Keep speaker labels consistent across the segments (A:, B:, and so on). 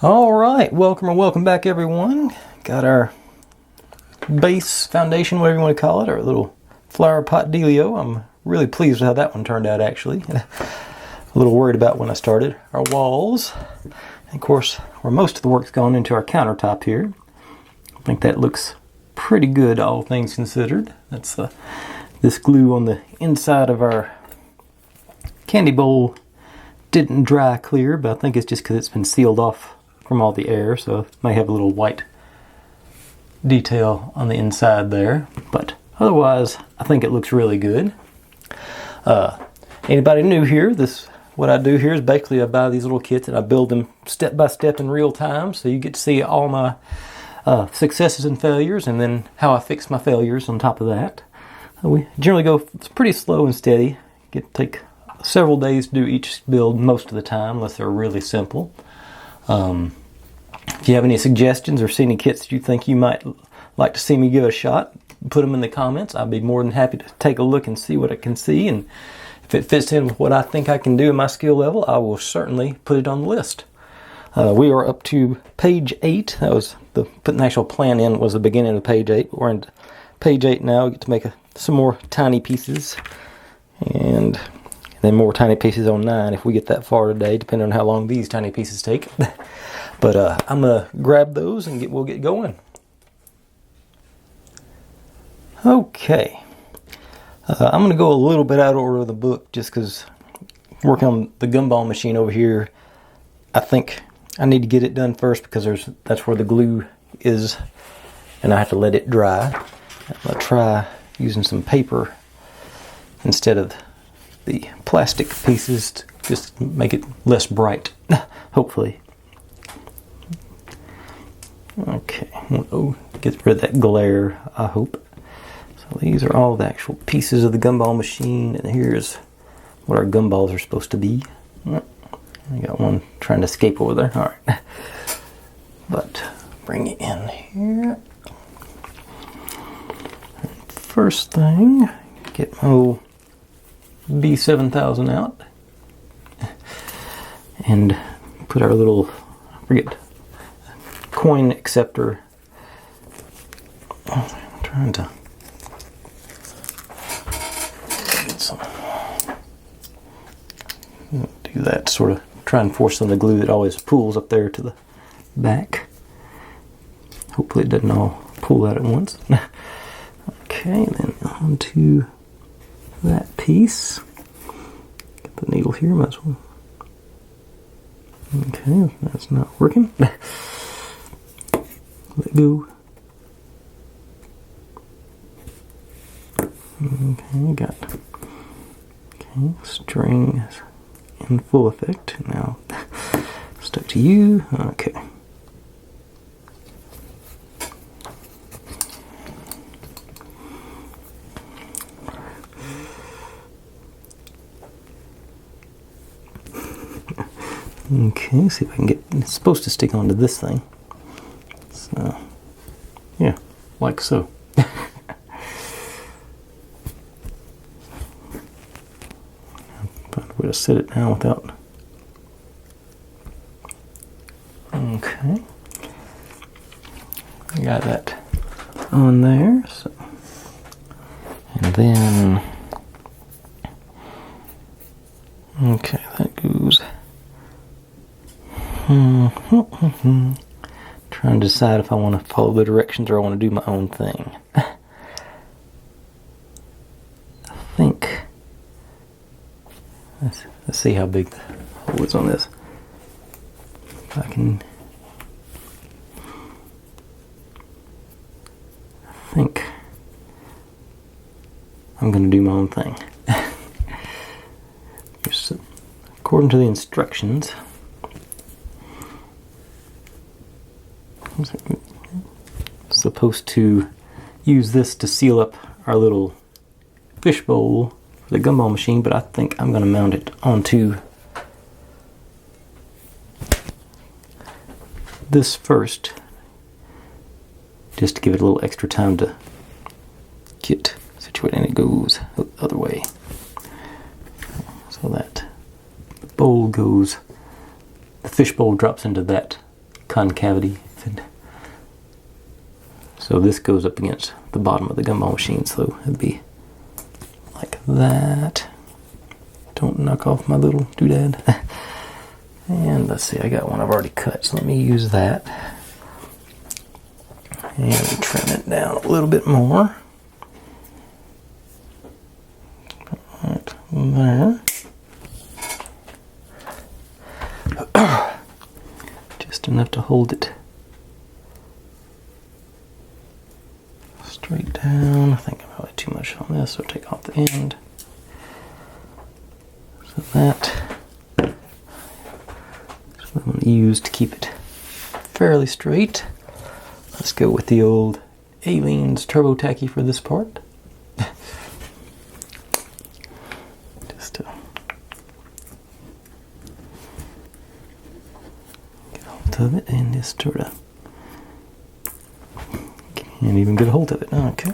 A: All right, welcome or welcome back, everyone. Got our base foundation, whatever you want to call it, our little flower pot dealio. I'm really pleased with how that one turned out, actually. A little worried about when I started. Our walls, and of course, where most of the work's gone into our countertop here. I think that looks pretty good, all things considered. That's this glue on the inside of our candy bowl didn't dry clear, but I think it's just because it's been sealed off from all the air, so it may have a little white detail on the inside there, but otherwise I think it looks really good. Anybody new here, what I do here is basically I buy these little kits and I build them step by step in real time, so you get to see all my successes and failures, and then how I fix my failures on top of that. We generally go pretty slow and steady. Take several days to do each build most of the time, unless they're really simple. If you have any suggestions or see any kits that you think you might like to see me give a shot, put them in the comments. I'd be more than happy to take a look and see what I can see, and if it fits in with what I think I can do in my skill level, I will certainly put it on the list. We are up to page 8. That was putting the actual plan in was the beginning of page 8. We're in page 8 now. We get to make some more tiny pieces, and then more tiny pieces on 9 if we get that far today, depending on how long these tiny pieces take. But I'm going to grab those and we'll get going. Okay. I'm going to go a little bit out of order of the book just because working on the gumball machine over here, I think I need to get it done first because that's where the glue is, and I have to let it dry. I'm going to try using some paper instead of the plastic pieces to just make it less bright, hopefully. Okay, get rid of that glare, I hope. So these are all the actual pieces of the gumball machine, and here's what our gumballs are supposed to be. I got one trying to escape over there. All right, but bring it in here. First thing, get my B7000 out and put our little, coin acceptor. I'm trying to get some, do that, sort of try and force some of the glue that always pools up there to the back. Hopefully it doesn't all pull out at once. Okay, then onto that piece. Get the needle here, might as well. Okay, that's not working. Let go. Okay, got string in full effect. Now stuck to you. Okay. Okay, see if I can get, it's supposed to stick onto this thing. So, yeah, like so. Find a way to set it down without. Okay. I got that on there, so. And then, okay, that goes. Trying to decide if I want to follow the directions or I want to do my own thing. I think. Let's see how big the hole is on this. If I can. I think I'm going to do my own thing. Just according to the instructions. Supposed to use this to seal up our little fish bowl for the gumball machine, but I think I'm going to mount it onto this first, just to give it a little extra time to get situated, and it goes the other way so that the bowl goes, the fish bowl drops into that concavity. So this goes up against the bottom of the gumball machine, so it'd be like that. Don't knock off my little doodad. And let's see, I got one I've already cut, so let me use that. And trim it down a little bit more. Right there. Just enough to hold it straight down. I think I'm probably too much on this, so take off the end. So that's what I'm going to use to keep it fairly straight. Let's go with the old Aleene's Turbo Tacky for this part. Just to get a hold of it and just sort of can't even get a hold of it. Okay.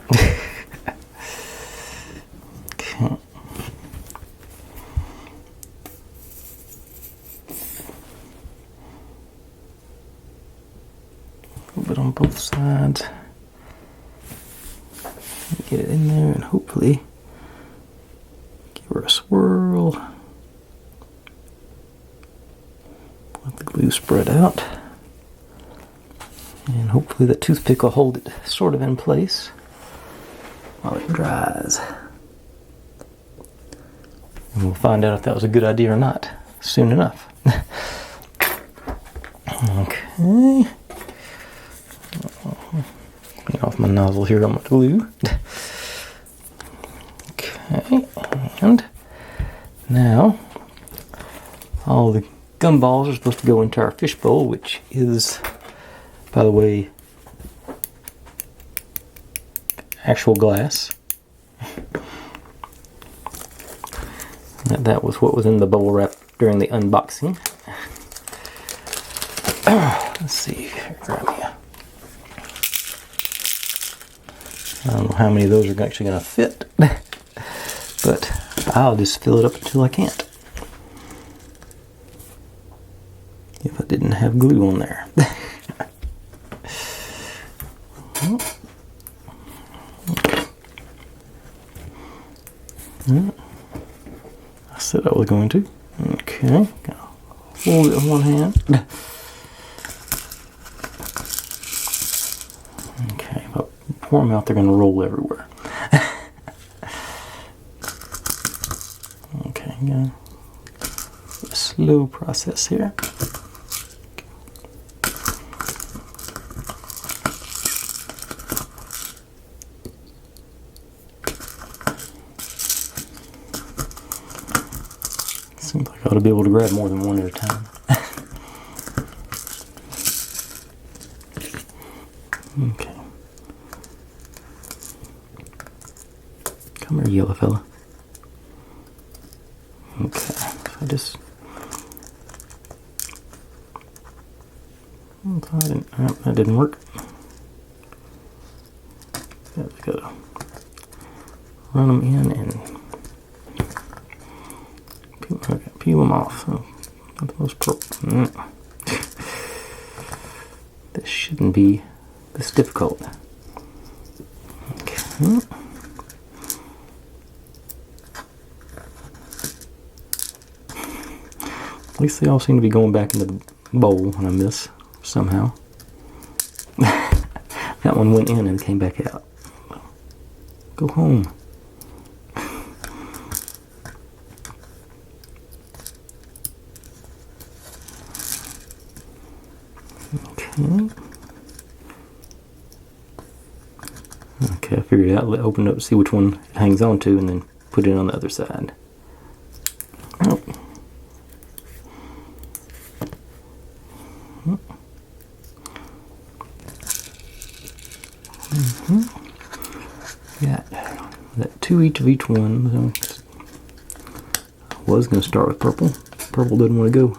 A: Okay. A little bit on both sides. Get it in there and hopefully give her a swirl. Let the glue spread out. And hopefully the toothpick will hold it sort of in place while it dries. And we'll find out if that was a good idea or not soon enough. Okay. Clean off my nozzle here on my glue. Okay, and now all the gumballs are supposed to go into our fishbowl, which is, by the way, actual glass. That was what was in the bubble wrap during the unboxing. Let's see, grab me a. I don't know how many of those are actually going to fit, but I'll just fill it up until I can't. If I didn't have glue on there. I said I was going to. Okay, hold it in one hand. Okay, if I pour them out, they're going to roll everywhere. Okay, again, a slow process here. Seems like I ought to be able to grab more than one at a time. Okay. Come here, yellow fella. Okay, so I just... that didn't work. Yeah, just gotta run them in and peel them off. So, not the most purple. This shouldn't be this difficult. Okay. At least they all seem to be going back into the bowl when I miss somehow. That one went in and came back out. Go home. Okay. Okay, I figured it out. Open it up, see which one it hangs on to, and then put it on the other side. Oh. Got that two each of each one. I was going to start with purple. Purple doesn't want to go.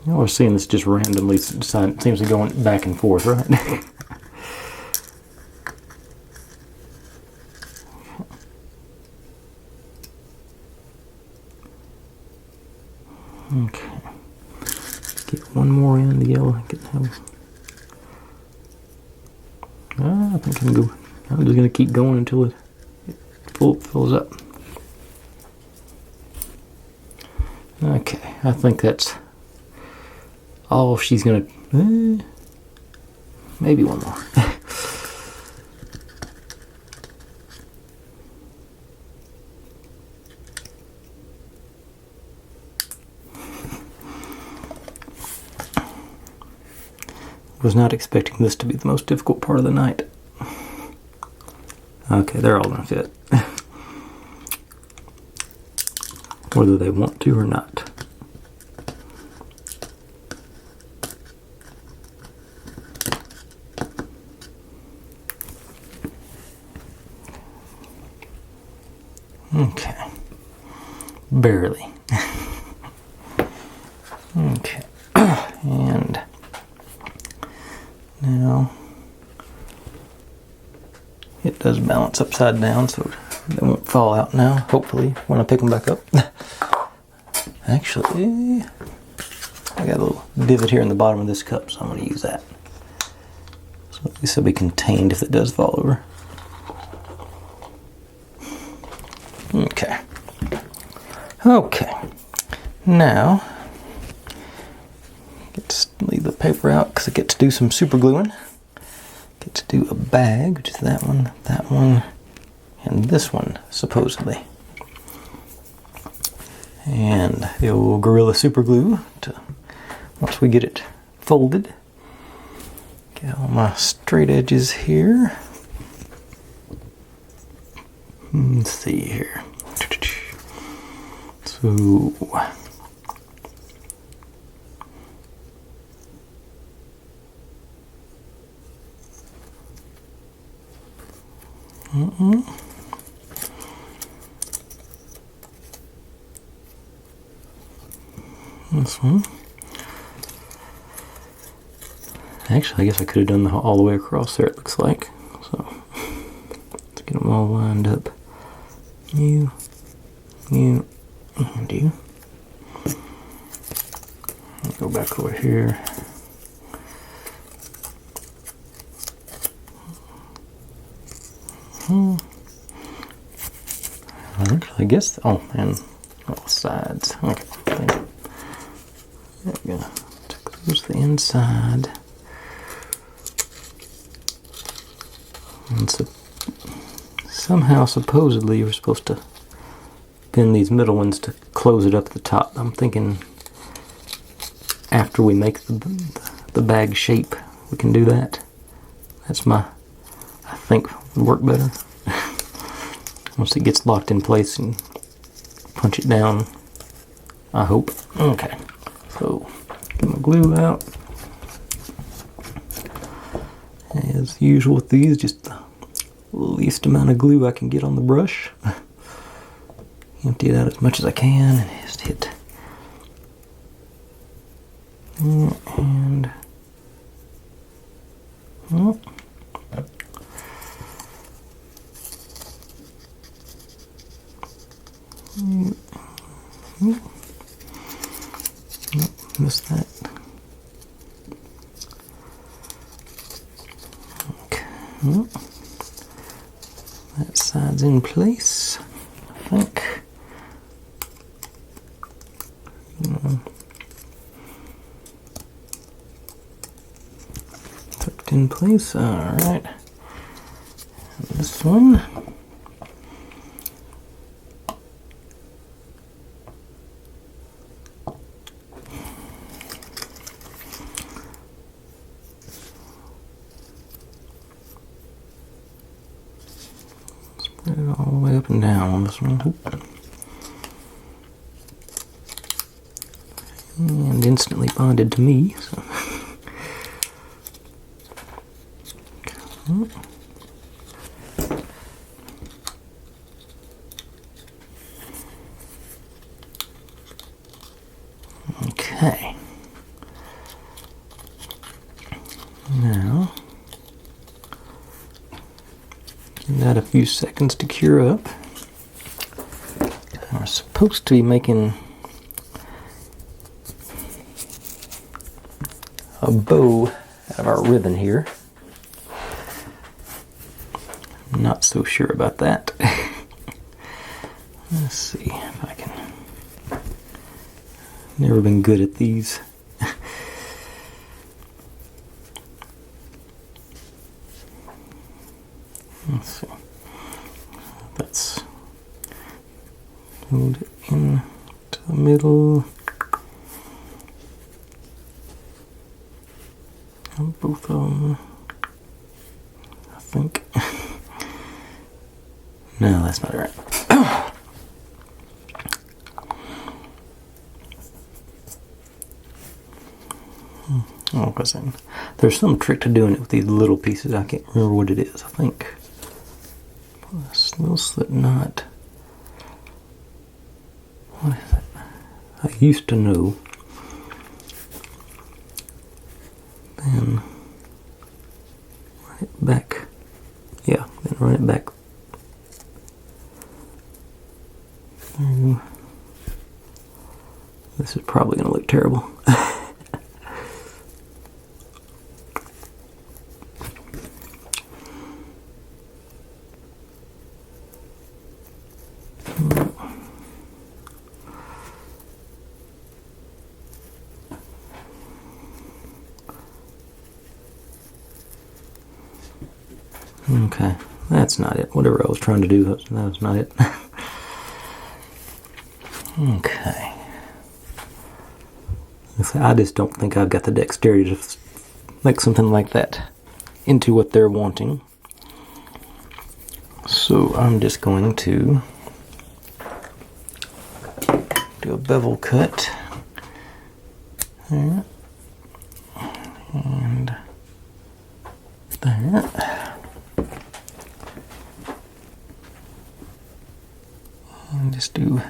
A: You know, we're seeing this just randomly seems to be going back and forth, right? Okay. Get one more in the yellow. I think I'm just going to keep going until it fills up. Okay, I think that's all she's going to... maybe one more. Was not expecting this to be the most difficult part of the night. Okay, they're all gonna fit. Whether they want to or not. Okay. Barely. Okay. And now it does balance upside down, so they won't fall out now, hopefully, when I pick them back up. Actually, I got a little divot here in the bottom of this cup, so I'm going to use that. So at least it'll be contained if it does fall over. Okay. Okay. Now, let's leave the paper out because I get to do some super gluing. Get to do a bag, which is that one, and this one, supposedly. And the old Gorilla Super Glue, once we get it folded. Get all my straight edges here. Let's see here. So... This one. Actually, I guess I could have done all the way across there, it looks like. So, let's get them all lined up. You, and you. I'll go back over here. I guess, and all sides. Okay, there we go. Close the inside. And so, somehow, supposedly, you're supposed to pin these middle ones to close it up at the top. I'm thinking after we make the bag shape, we can do that. That's I think would work better. Once it gets locked in place and punch it down, I hope. Okay, so get my glue out. As usual with these, just the least amount of glue I can get on the brush. Empty it out as much as I can and just hit. And missed that. Okay. That side's in place, I think. Tucked in place. Alright. This one. Spread it all the way up and down on this one. And instantly bonded to me. So. Okay. Now, give that a few seconds to cure up. We're supposed to be making bow out of our ribbon here. I'm not so sure about that. Let's see if I can. Never been good at these. Let's see. Let's hold it in to the middle. And both of them, I think. No, that's not right. Oh, because there's some trick to doing it with these little pieces. I can't remember what it is. I think a little slip knot. What is it? I used to know. Then run it back. Yeah, then run it back through. This is probably going to look terrible. Okay, that's not it. Whatever I was trying to do, that was not it. Okay. I just don't think I've got the dexterity to make something like that into what they're wanting. So I'm just going to do a bevel cut there and there. And just do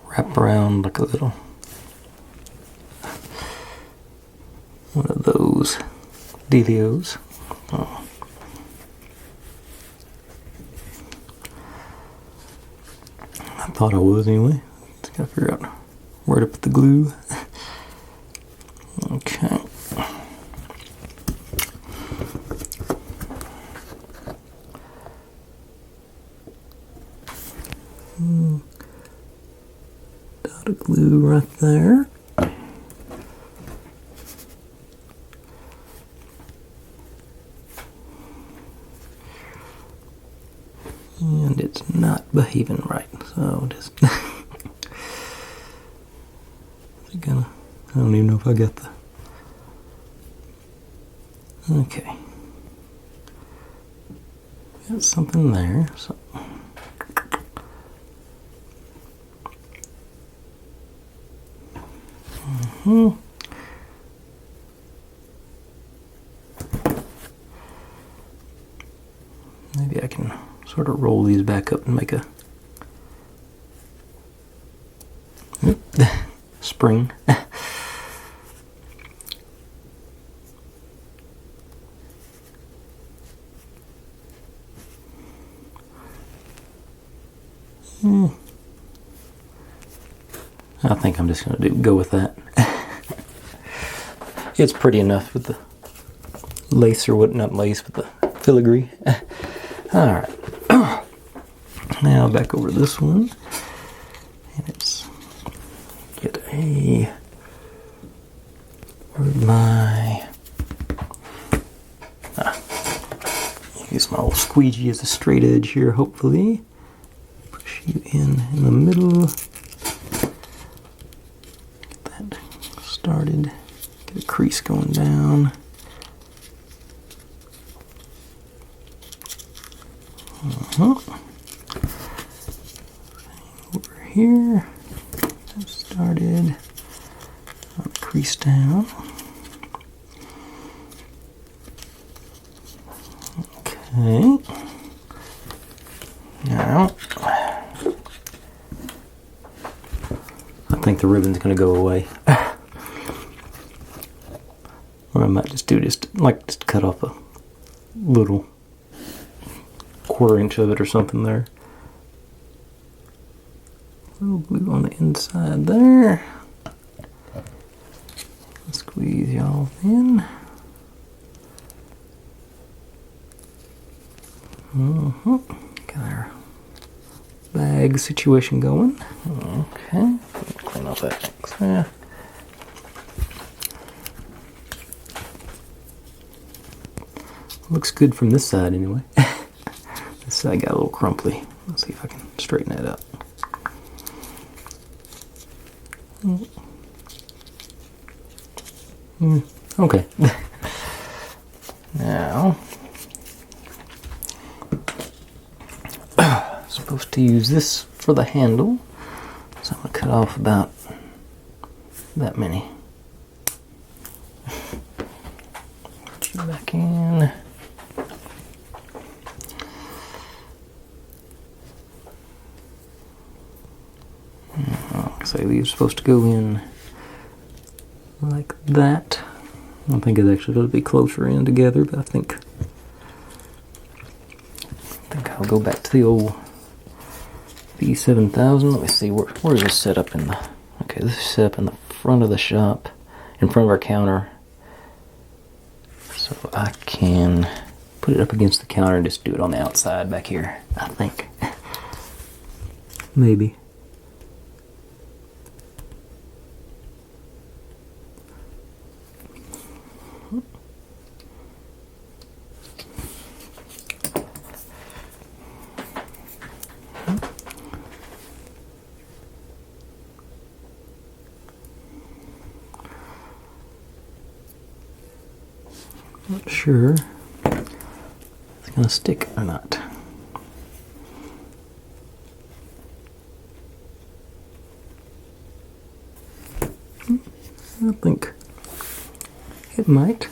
A: wrap around like a little one of those dealios. Oh. I thought I was anyway. Just gotta figure out where to put the glue. Okay. Dot of glue right there. And it's not behaving right, so just I don't even know if I got the okay. Got something there, so maybe I can sort of roll these back up and make a spring. I think I'm just going to go with that. It's pretty enough with the lace, or what, not lace, but the filigree. Alright. Now back over this one. And it's get my use my old squeegee as a straight edge here, hopefully. Push you in the middle. Get that started. Get a crease going down. Over here, I've started on the crease down. Okay. Now, I think the ribbon's going to go away. What I might just do is just cut off a little quarter-inch of it or something there. A little glue on the inside there. Squeeze y'all in. Got our bag situation going. Okay, clean off that mix there. Looks good from this side anyway. This side got a little crumply. Let's see if I can straighten that up. Okay. Now, supposed to use this for the handle, so I'm going to cut off about that many. Put it back in. So these are supposed to go in like that. I don't think it's actually going to be closer in together, but I think I'll go back to the old B7000. Let me see, where is this set up in the... Okay, this is set up in the front of the shop, in front of our counter. So I can put it up against the counter and just do it on the outside back here, I think. Maybe. Not sure if it's going to stick or not. I think it might.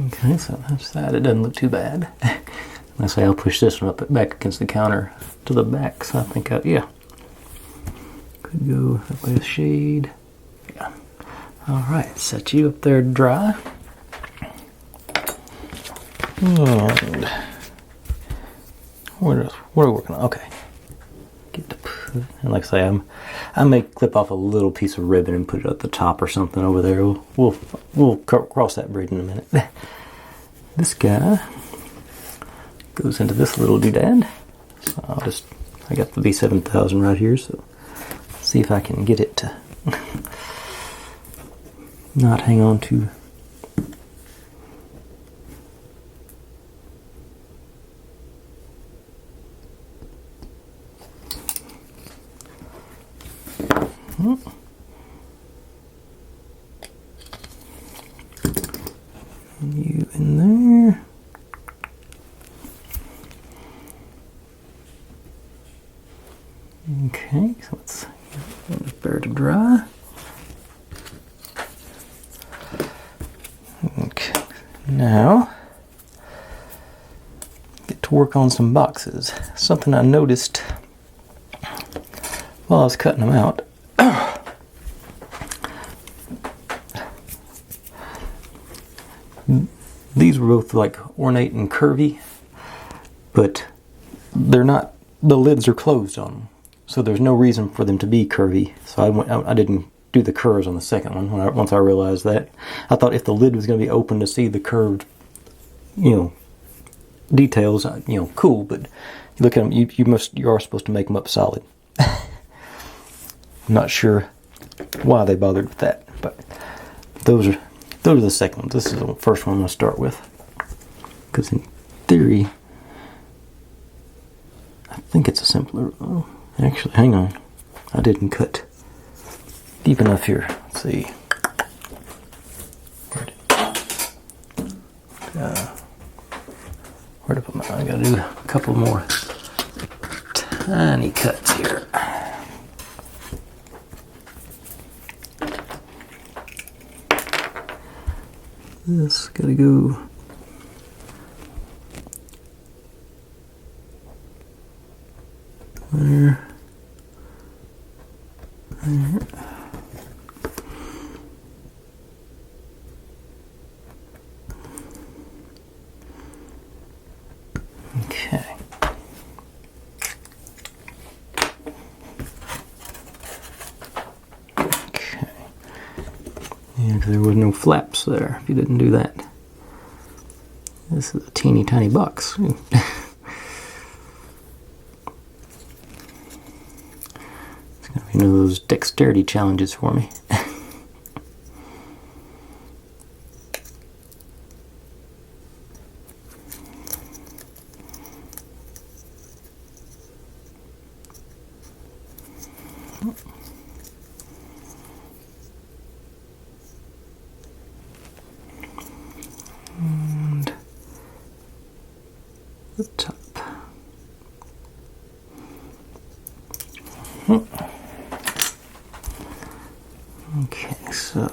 A: Okay, so that's that. It doesn't look too bad. I say I'll push this one up back against the counter to the back, so I think, yeah. Could go that way a shade. Yeah. Alright, set you up there to dry. And what are we working on? Okay. Get to put, and like I say, I may clip off a little piece of ribbon and put it at the top or something over there. We'll cross that bridge in a minute. This guy goes into this little doodad. So I got the B7000 right here, so see if I can get it to not hang on to. You in there. Okay, so let's get it there to dry. Okay, now get to work on some boxes. Something I noticed while I was cutting them out. These were both like ornate and curvy, but they're not, the lids are closed on them. So there's no reason for them to be curvy. So I didn't do the curves on the second one once I realized that. I thought if the lid was going to be open to see the curved, details, cool, but you look at them, you are supposed to make them up solid. I'm not sure why they bothered with that, but those are the second ones. This is the first one I'm going to start with, because in theory, I think it's a simpler. Oh, actually, hang on, I didn't cut deep enough here. Let's see. Where to put my? I got to do a couple more tiny cuts here. This gotta go there, there. Okay. Yeah, because there was no flaps there if you didn't do that. This is a teeny tiny box. It's going to be one of those dexterity challenges for me. And the top. Okay, so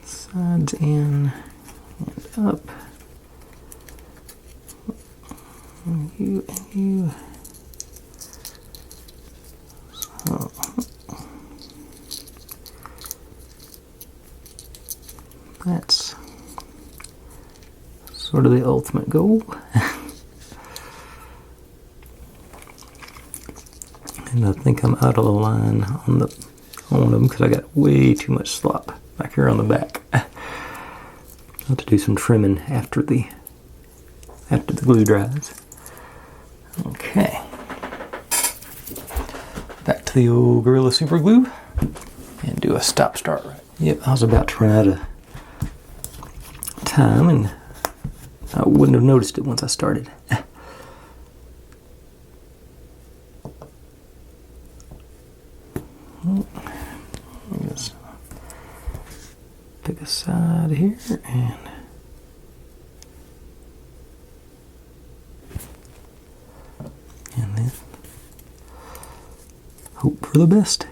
A: sides in and up. And you and you. So that's sort of the ultimate goal. And I think I'm out of the line on them because I got way too much slop back here on the back. I'll have to do some trimming after the glue dries. Okay. Back to the old Gorilla Super Glue and do a stop start. Yep, I was about to run out of time and I wouldn't have noticed it once I started. Just pick a side here and then hope for the best.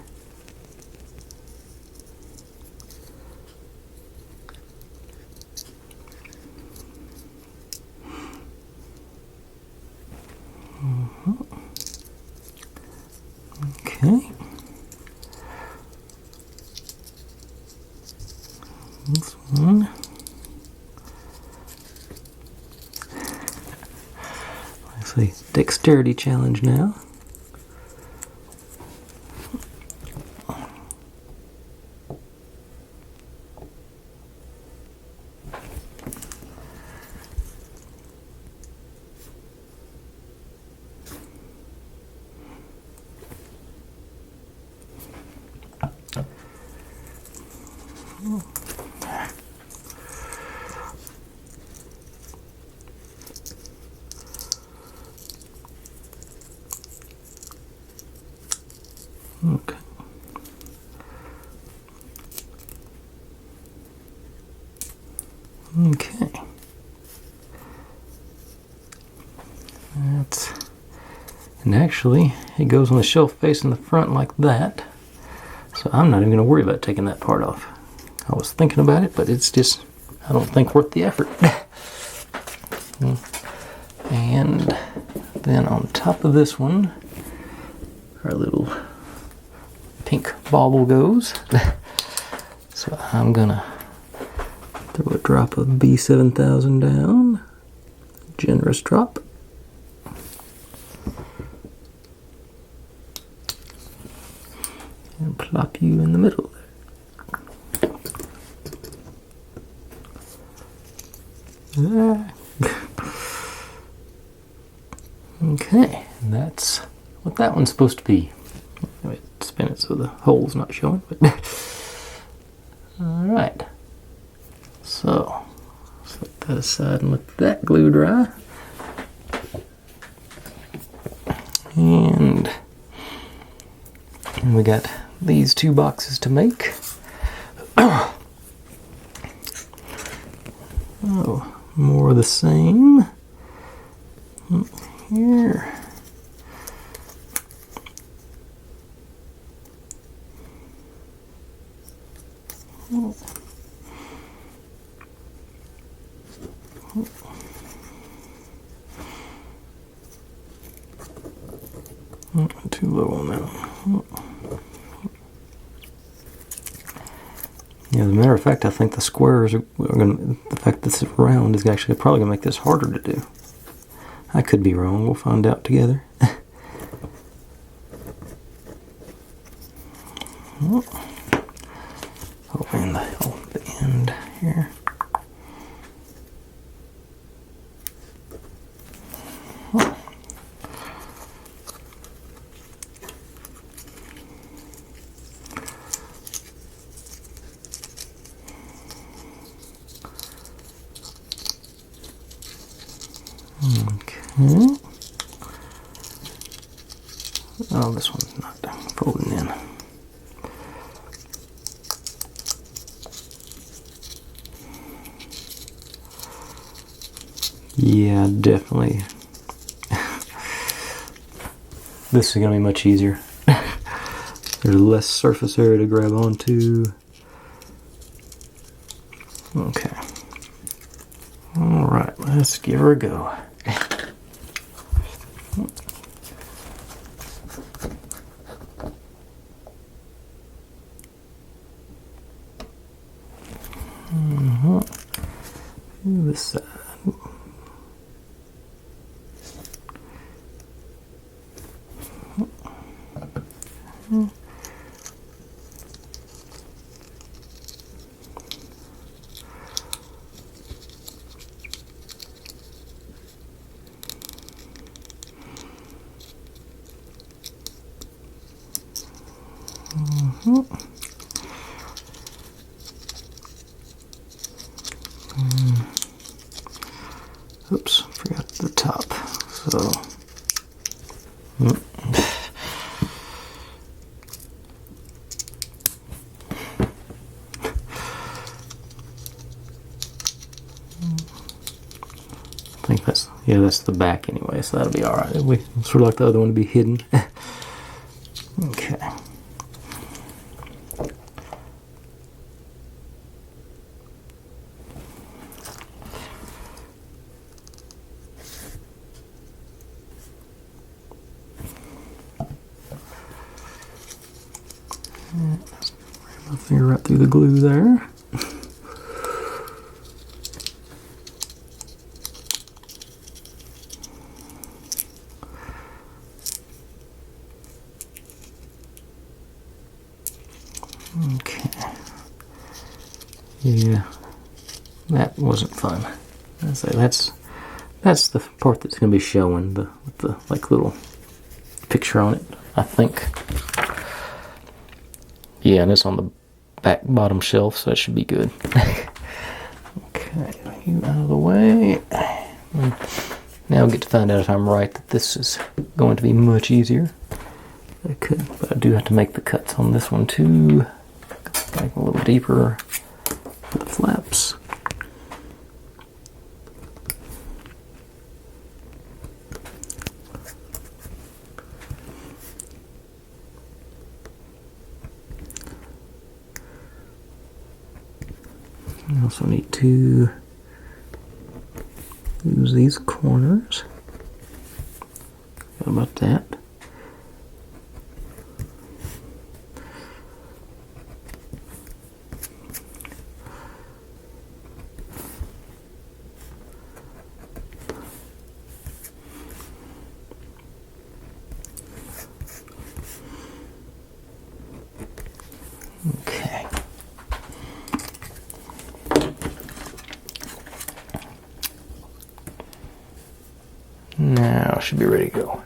A: Okay. This one. Actually, dexterity challenge now. Okay. Okay. And actually, it goes on the shelf facing the front like that. So I'm not even going to worry about taking that part off. I was thinking about it, but it's just, I don't think worth the effort. And then on top of this one, our little pink bauble goes. So I'm gonna throw a drop of B7000 down. Generous drop. And plop you in the middle there. Okay, and that's what that one's supposed to be. Let me spin it so the hole's not showing. But alright. So, set that aside and let that glue dry. And we got these two boxes to make. Oh, more of the same. Here. Too low on that one. Yeah, as a matter of fact, I think the squares are going to, the fact that this is round is actually probably going to make this harder to do. I could be wrong, we'll find out together. Oh, and the end here. Okay. Oh, this one's not folding in. Yeah, definitely. This is going to be much easier. There's less surface area to grab onto. Okay. Alright, let's give her a go. This side. Oops, forgot the top. So, I think that's the back anyway, so that'll be alright. We sort of like the other one to be hidden. Okay. Ran my finger right through the glue there. Okay. Yeah, that wasn't fun. I say that's the part that's going to be showing the like little picture on it, I think. Yeah, and it's on the back bottom shelf, so that should be good. Okay, you out of the way. Now we'll get to find out if I'm right that this is going to be much easier. But I do have to make the cuts on this one too. Make a little deeper for the flaps. I also need to use these corners. How about that? Okay. Now I should be ready to go.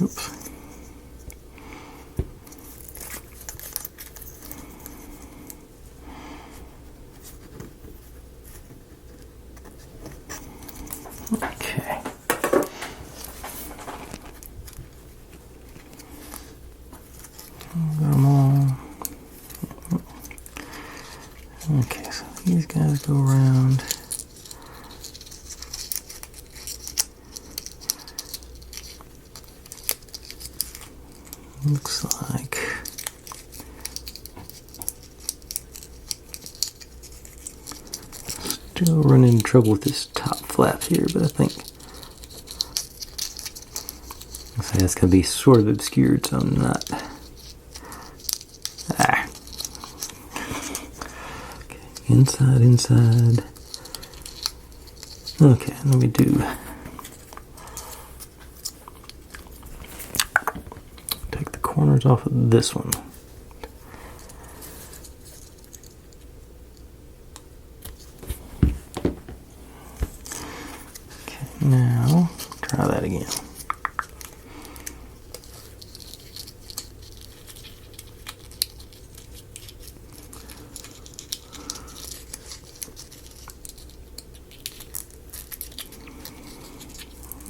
A: Oops. Okay. Got them all. these guys go around. Looks like still running into trouble with this top flap here, but I think that's going to be sort of obscured, so I'm not. Okay, inside. Okay, let me do. Take the corners off of this one. Okay, now try that again.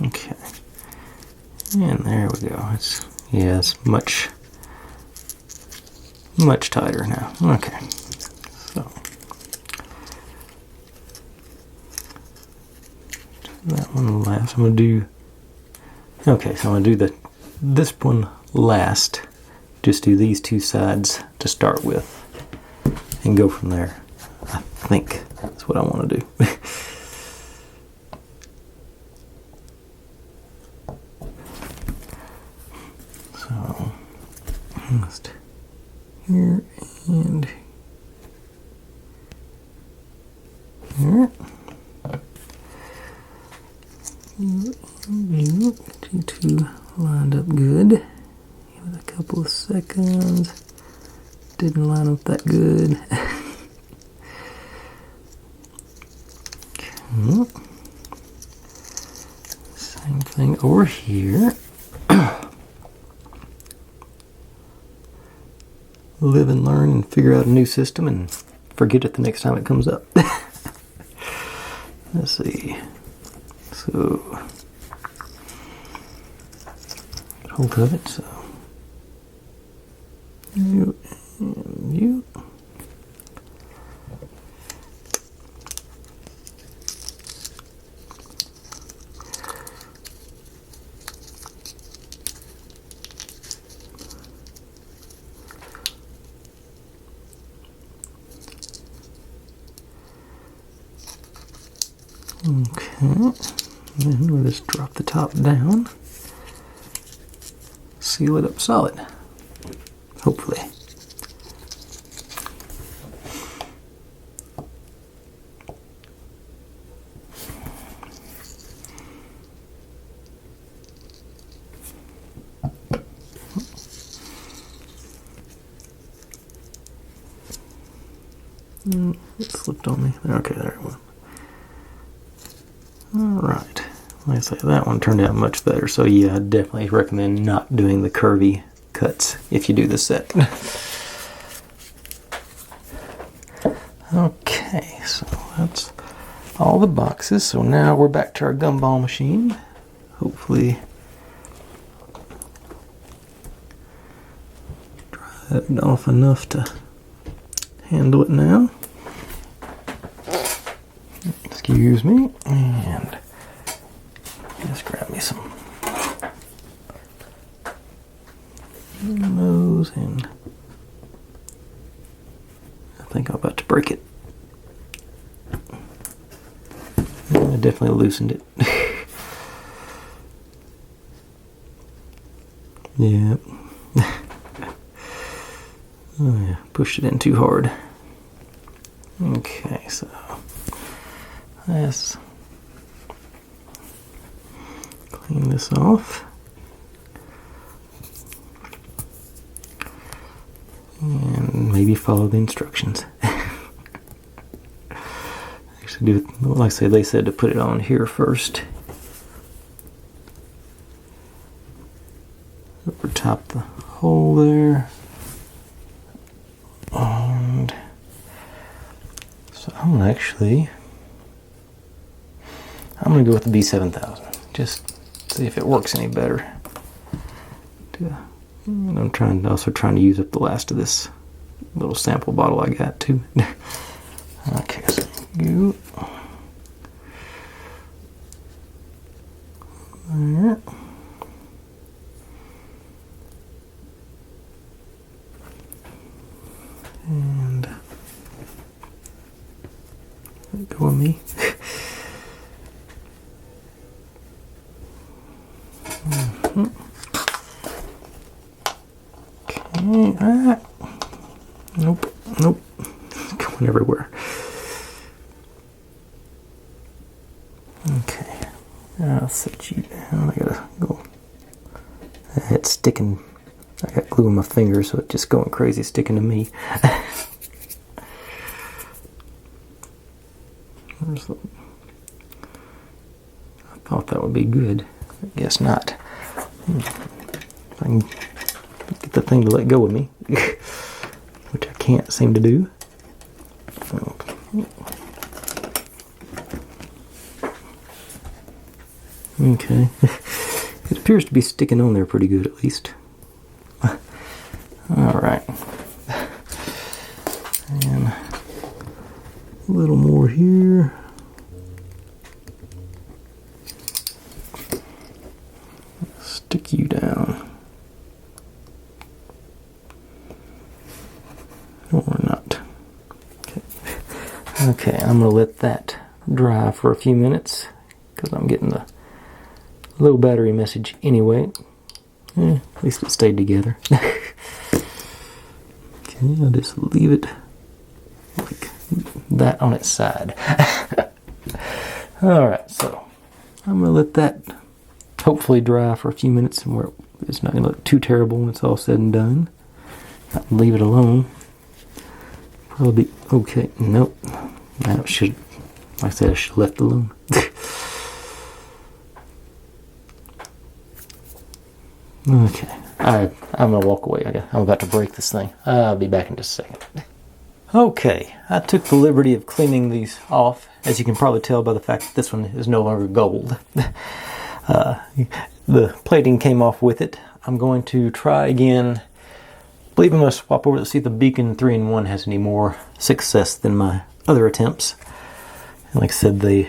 A: Okay, and there we go. It's much tighter now. Okay, so that one last. I'm gonna do. Okay, so I'm gonna do this one last. Just do these two sides to start with, and go from there. I think that's what I want to do. So, just here and here. You two lined up good. Give it a couple of seconds. Didn't line up that good. Okay. Same thing over here. Live and learn and figure out a new system and forget it the next time it comes up. Let's see. So, get hold of it. So, you and you. Okay, then we'll just drop the top down, seal it up solid, hopefully. It slipped on me. Okay, there it went. Alright, like I say, that one turned out much better, so yeah, I definitely recommend not doing the curvy cuts if you do the set. Okay, so that's all the boxes, so now we're back to our gumball machine. Hopefully dry it off enough to handle it now. Excuse me, and just grab me some those, and I think I'm about to break it. I definitely loosened it. Yep. Oh yeah, pushed it in too hard. Okay, so let's clean this off. And maybe follow the instructions. Actually do it, like I say, they said to put it on here first. Over top the hole there. And so I'm gonna go with the B7000. Just see if it works any better. And I'm also trying to use up the last of this little sample bottle I got too. Okay, so you there. And let go of me. Okay, nope, nope, it's going everywhere. Okay, I'll set you down. I gotta go. It's sticking. I got glue in my fingers, so it's just going crazy sticking to me. I thought that would be good. I guess not. If I can get the thing to let go of me, which I can't seem to do. Okay. It appears to be sticking on there pretty good, at least. Alright. And a little more here. Stick you down. Or not. Okay. Okay, I'm going to let that dry for a few minutes because I'm getting the low battery message anyway. At least it stayed together. Okay, I'll just leave it like that on its side. Alright, so I'm going to let that hopefully dry for a few minutes and where it's not going to look too terrible when it's all said and done. I'll leave it alone. Probably be okay. Nope. Now it should, like I said, I should have left it alone. Okay. I'm going to walk away. I'm about to break this thing. I'll be back in just a second. Okay, I took the liberty of cleaning these off, as you can probably tell by the fact that this one is no longer gold. The plating came off with it. I'm going to try again. I believe I'm going to swap over to see if the Beacon 3-in-1 has any more success than my other attempts. And like I said, the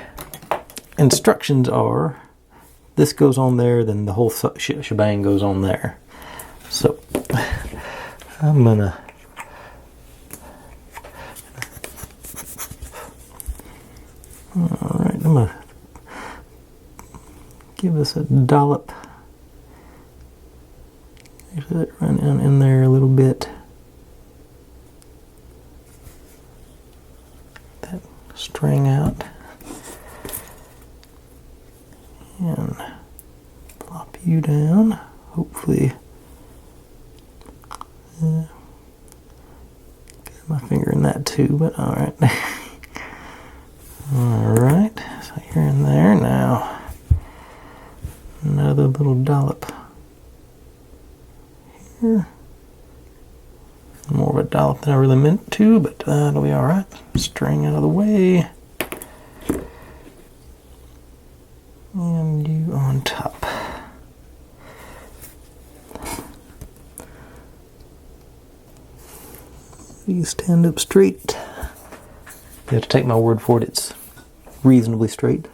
A: instructions are this goes on there, then the whole shebang goes on there. So I'm gonna I'm gonna give this a dollop. Let it run in there a little bit. That string out. And plop you down. Hopefully, got my finger in that too, but alright. Alright, so you're in there now. Another little dollop here. More of a dollop than I really meant to, but that'll be alright. String out of the way. And you on top. You stand up straight. You have to take my word for it, it's reasonably straight.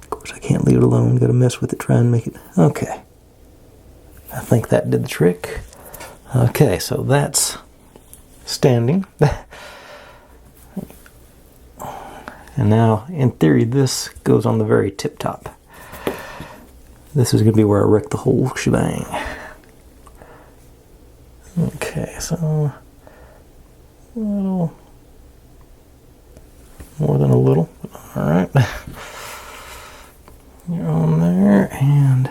A: Of course, I can't leave it alone. Got to mess with it, try and make it. Okay. I think that did the trick. Okay, so that's standing. And now, in theory, this goes on the very tip top. This is going to be where I wreck the whole shebang. Okay, so a little more than a little. All right, you're on there, and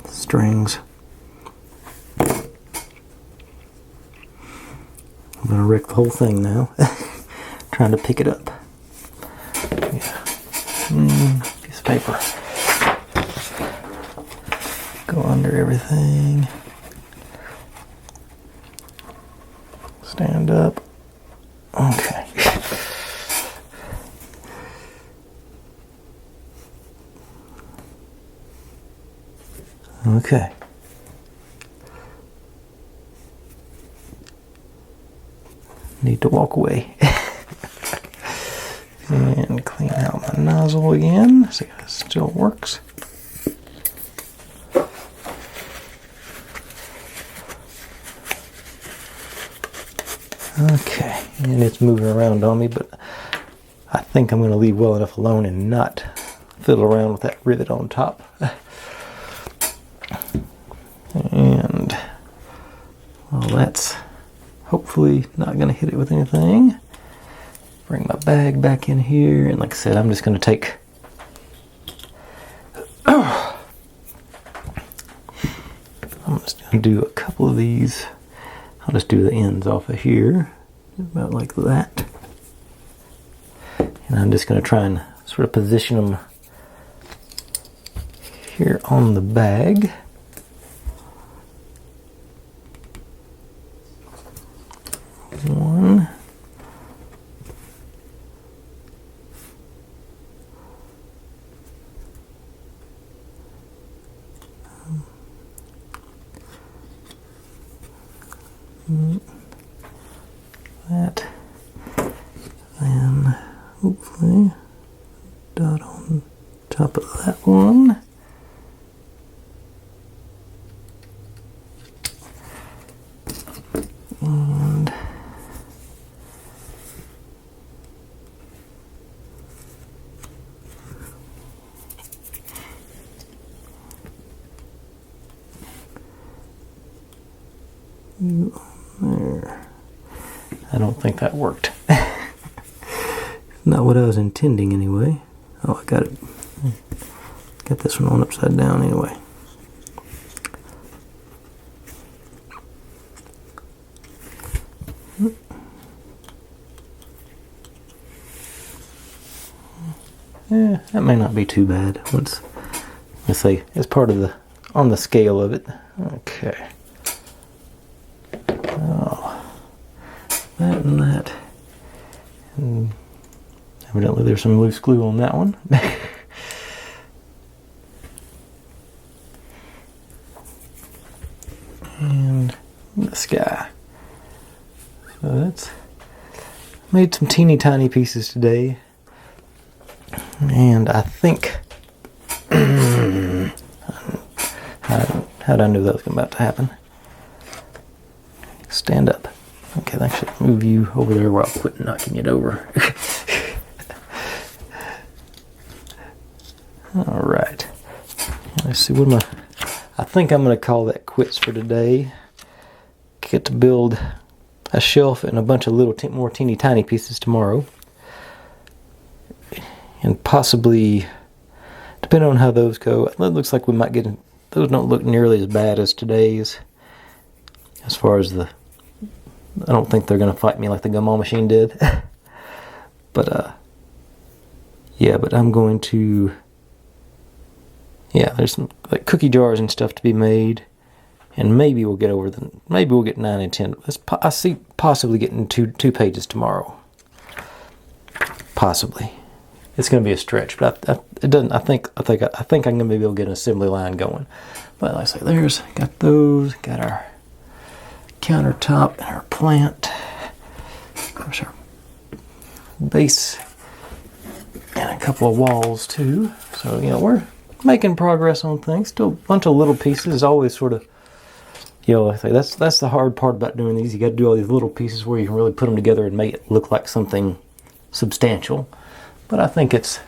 A: strings. I'm gonna wreck the whole thing now. Trying to pick it up. Yeah. Piece of paper. Go under everything. Stand up. Okay. Okay. need to walk away. And clean out my nozzle again. See if it still works. Okay, and it's moving around on me, but I think I'm going to leave well enough alone and not fiddle around with that rivet on top. And well, that's hopefully not going to hit it with anything. Bring my bag back in here, and like I said, I'm just going to take I'm just going to do a couple of these. I'll just do the ends off of here, about like that. And I'm just going to try and sort of position them here on the bag. One. That, then hopefully dot on top of that one. And there. I don't think that worked. Not what I was intending anyway. Oh, I got it. Got this one on upside down anyway. Yeah, that may not be too bad. Let's say it's part of the on the scale of it. Okay. Oh, that and that. And evidently there's some loose glue on that one. And this guy. So that's made some teeny tiny pieces today. And I think how'd I know that was about to happen? Stand up. Okay, I should move you over there where I'll quit knocking it over. Alright. Let's see, what am I think I'm going to call that quits for today. Get to build a shelf and a bunch of little more teeny tiny pieces tomorrow. And possibly, depending on how those go, it looks like we might get, those don't look nearly as bad as today's. As far as I don't think they're going to fight me like the gumball machine did. But, yeah, but I'm going to, yeah, there's some like cookie jars and stuff to be made. And maybe we'll get maybe we'll get 9 and 10. I see possibly getting two pages tomorrow. Possibly. It's going to be a stretch, but it doesn't. I think I'm going to be able to get an assembly line going. But like I say, got those, got our countertop and our plant, of course our base, and a couple of walls too. So we're making progress on things. Still a bunch of little pieces. Always sort of, like I say, that's the hard part about doing these. You got to do all these little pieces where you can really put them together and make it look like something substantial. But I think it's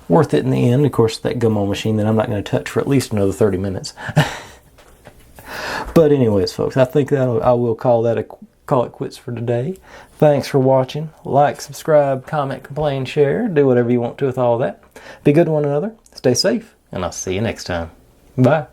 A: worth it in the end. Of course, that gumball machine that I'm not going to touch for at least another 30 minutes. But anyways, folks, I think I will call it quits for today. Thanks for watching. Like, subscribe, comment, complain, share. Do whatever you want to with all that. Be good to one another. Stay safe, and I'll see you next time. Bye.